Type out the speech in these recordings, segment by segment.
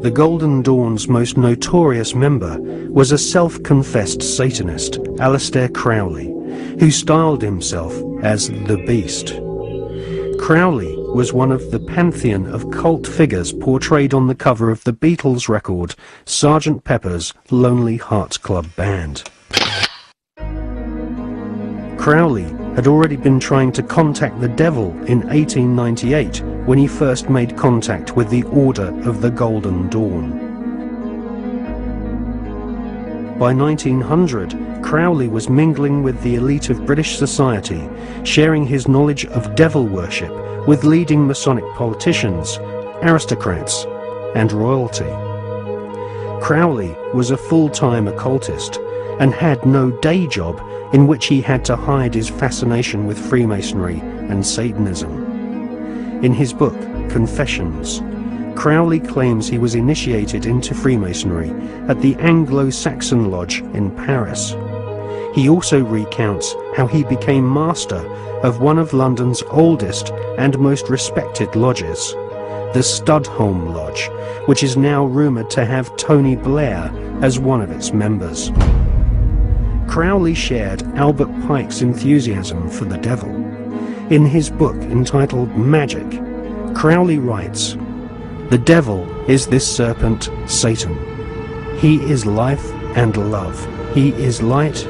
the Golden Dawn's most notorious member was a self-confessed Satanist, Aleister Crowley, who styled himself as the Beast. Crowley was one of the pantheon of cult figures portrayed on the cover of the Beatles record Sgt. Pepper's Lonely Hearts Club Band. Crowley had already been trying to contact the devil in 1898 when he first made contact with the Order of the Golden Dawn. By 1900, Crowley was mingling with the elite of British society, sharing his knowledge of devil worship with leading Masonic politicians, aristocrats, and royalty. Crowley was a full-time occultist and had no day job in which he had to hide his fascination with Freemasonry and Satanism. In his book, Confessions, Crowley claims he was initiated into Freemasonry at the Anglo-Saxon Lodge in Paris. He also recounts how he became master of one of London's oldest and most respected lodges, the Studholme Lodge, which is now rumoured to have Tony Blair as one of its members. Crowley shared Albert Pike's enthusiasm for the devil. In his book entitled Magic, Crowley writes, "The devil is this serpent, Satan. He is life and love. He is light,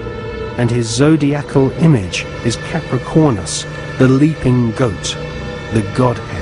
and his zodiacal image is Capricornus, the leaping goat, the Godhead."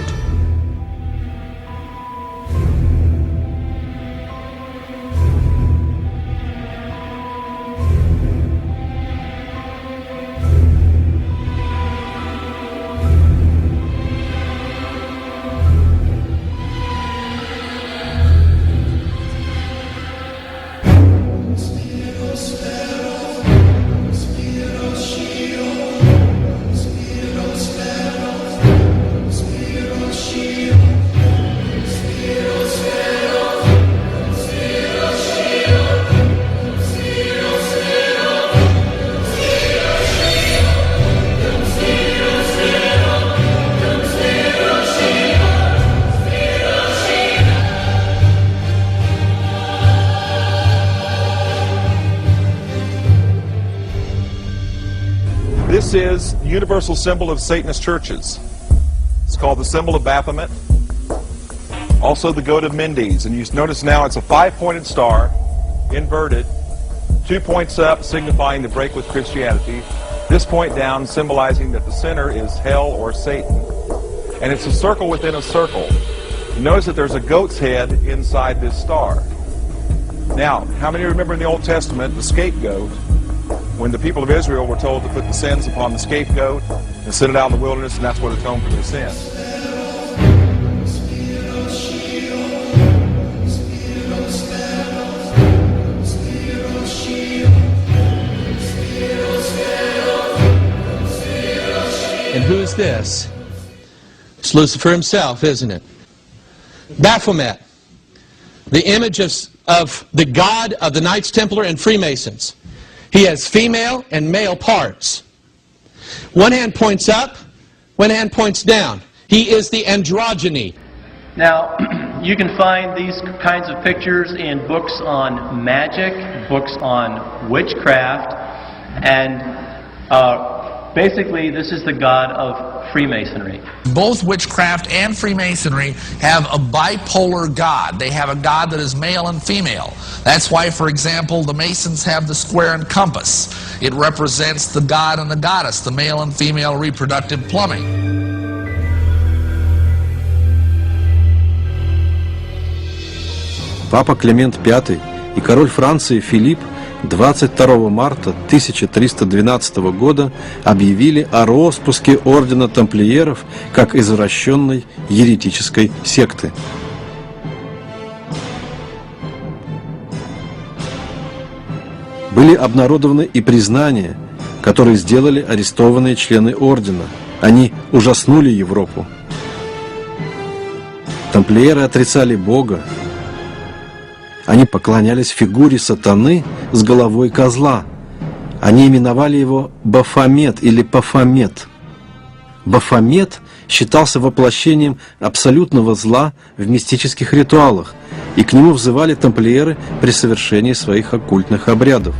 This is the universal symbol of Satanist churches. It's called the symbol of Baphomet, also the goat of Mendes. And you notice now it's a five-pointed star, inverted, 2 points up signifying the break with Christianity, this point down symbolizing that the center is hell or Satan. And it's a circle within a circle. You notice that there's a goat's head inside this star. Now, how many remember in the Old Testament the scapegoat? When the people of Israel were told to put the sins upon the scapegoat and send it out in the wilderness, and that's what atoned for their sins. And who's this? It's Lucifer himself, isn't it? Baphomet, the image of the god of the Knights Templar and Freemasons. He has female and male parts. One hand points up, one hand points down. He is the androgyny. Now, you can find these kinds of pictures in books on magic, books on witchcraft, and basically this is the god of Freemasonry. Both witchcraft and Freemasonry have a bipolar god. They have a god that is male and female. That's why, for example, the Masons have the square and compass. It represents the god and the goddess, the male and female reproductive plumbing. Папа Климент V и король Франции Филипп 22 марта 1312 года объявили о роспуске ордена тамплиеров как извращенной еретической секты. Были обнародованы и признания, которые сделали арестованные члены ордена. Они ужаснули Европу. Тамплиеры отрицали Бога. Они поклонялись фигуре сатаны с головой козла. Они именовали его Бафомет или Пафомет. Бафомет считался воплощением абсолютного зла в мистических ритуалах. и к нему взывали тамплиеры при совершении своих оккультных обрядов.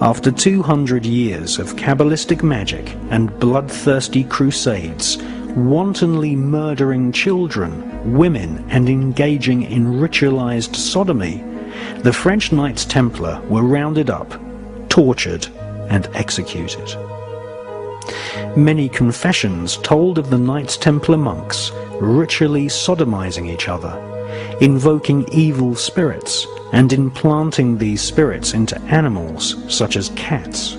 After 200 years of Kabbalistic magic and bloodthirsty crusades, wantonly murdering children, women, and engaging in ritualized sodomy, the French Knights Templar were rounded up, tortured, and executed. Many confessions told of the Knights Templar monks ritually sodomizing each other, invoking evil spirits, and implanting these spirits into animals such as cats.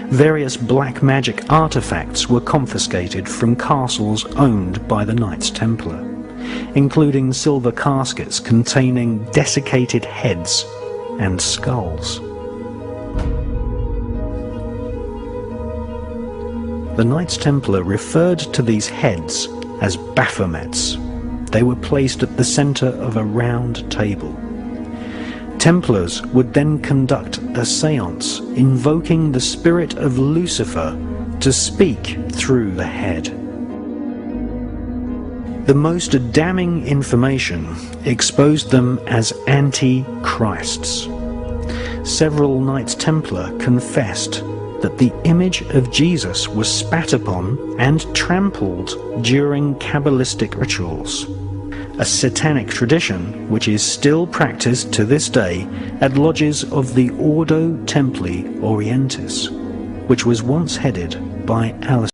Various black magic artifacts were confiscated from castles owned by the Knights Templar, including silver caskets containing desiccated heads and skulls. The Knights Templar referred to these heads as Baphomets. They were placed at the center of a round table. Templars would then conduct a séance invoking the spirit of Lucifer to speak through the head. The most damning information exposed them as anti-Christs. Several Knights Templar confessed that the image of Jesus was spat upon and trampled during Kabbalistic rituals, a satanic tradition which is still practiced to this day at lodges of the Ordo Templi Orientis, which was once headed by Alistair.